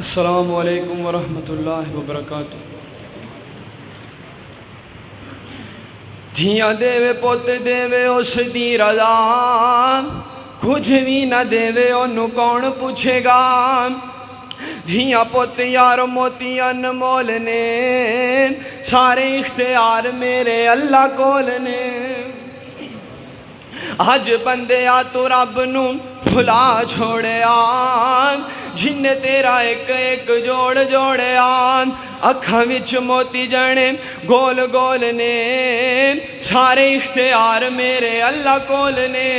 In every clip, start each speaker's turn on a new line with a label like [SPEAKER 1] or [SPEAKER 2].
[SPEAKER 1] السلام علیکم ورحمۃ اللہ وبرکاتہ۔ دھیاں دیوے پوت دیوے اس دی رضا، کچھ بھی نہ دیوے انہوں کون پوچھے گا۔ دھیاں پوت یار موتی انمول نے، سارے اختیار میرے اللہ کول نے۔ آج بندے آ تو رب نو بھلا چھوڑے آن، جن تیرا ایک ایک جوڑ جوڑے آن۔ اکھاں وچ موتی جانے گول گول نے، سارے اختیار میرے اللہ کول نے۔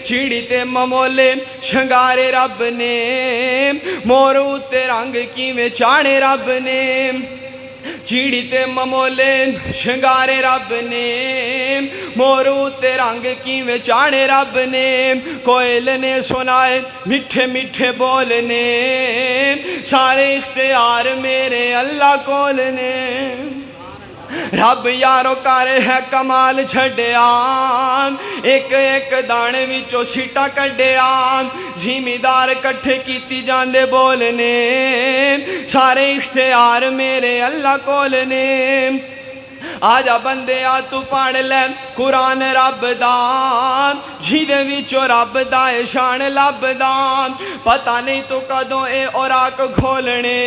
[SPEAKER 1] چیڑی تے ممولے شنگارے رب نے، مورو تے رنگ کیویں چاڑے رب نے۔ چیڑی تے ممولے شنگارے رب نے، مورو تے رنگ کیویں چاڑے رب نے۔ کوئل نے سنائے میٹھے میٹھے بولنے، سارے اختیار میرے اللہ کول نے۔ رب یارو کارے ہے کمال چھڑے آن، ایک ایک دانے وچو سیٹا کڈے آن۔ زمیندار کٹھے کیتی جاندے بولنے، سارے اختیار میرے اللہ کول نے۔ آجا بندے آ تو پڑھ لے قرآن رب دان، جھیدے وچو رب دائے شان لب دان۔ پتہ نہیں تو کدوں اے اوراق کھولنے،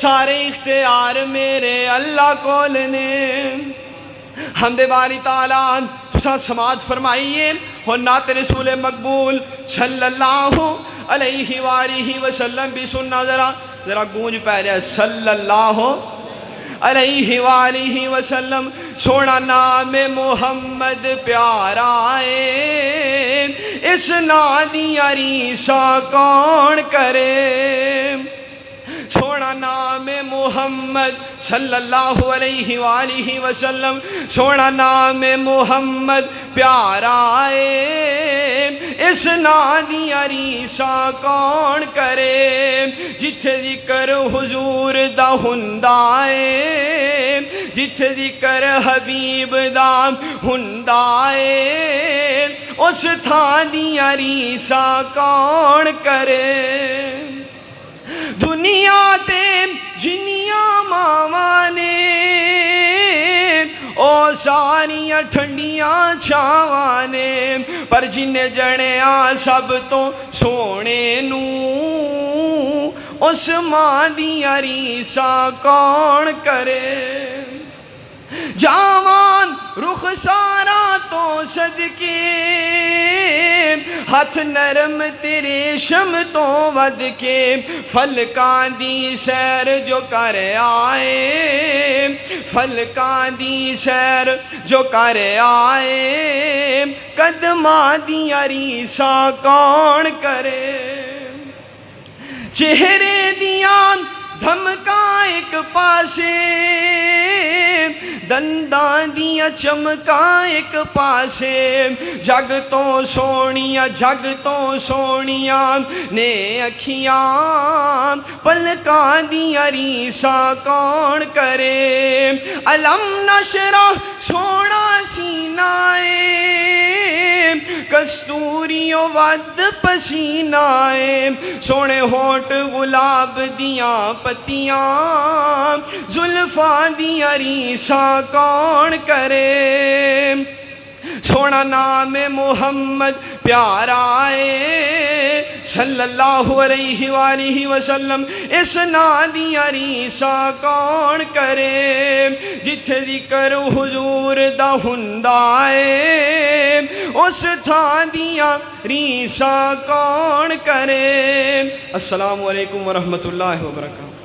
[SPEAKER 1] سارے اختیار میرے اللہ کول نے۔ حمد باری تعالیٰ تساں سماعت فرمائیے اور نعت رسول مقبول صلی اللہ علیہ وآلہ وسلم بھی سننا، ذرا گونج پہ رہا ہے صلی اللہ علیہ وآلہ وسلم۔ سونا نام محمد پیارا ہے، اس نام دی عریسہ کون کرے۔ سونا نام محمد صلی اللہ علیہ وآلہ وسلم، سونا نام محمد پیارا ہے، اس نام دی عریسہ کون کرے۔ جتھے ذکر حضور دا ہندا ہے، جتھے ذکر حبیب دا ہندا ہے، اس تھاں دی عریسہ کون کرے۔ دنیا تے جنیاں ماواں نے، او ساریاں ٹھنڈیاں چھاواں نے، پر جن جڑیاں سب تو سونے نوں، اس ماں دی عریسہ کون کرے۔ جاوان رخسارا تو صدقے، ہاتھ نرم تیرے شم تو ود کے، فلکاں دی سیر جو کر آئے، فلکاں دی سیر جو کر آئے، قدماں دی عریسہ کون کرے۔ چہرے دیاں دھمکاں ایک پاسے، دنداں دیاں چمکاں ایک پاسے، جگ تو سونیاں نے اکھیاں، پلکاں دی عریسہ کون کرے۔ علم نشرح سونا سینہ اے، کستوریوں ود پسینہ اے، سونے ہوٹ گلاب دیاں پتیاں، زلفاں دی عریسہ کون کرے۔ سونا نام محمد پیارا ہے، صلی اللہ علیہ وآلہ وسلم، اس نام دی عریسہ کون کرے۔ جتھے ذکر حضور دا ہندا ہے، اس تھاں دیاں عریسہ کون کرے۔ السلام علیکم ورحمۃ اللہ وبرکاتہ۔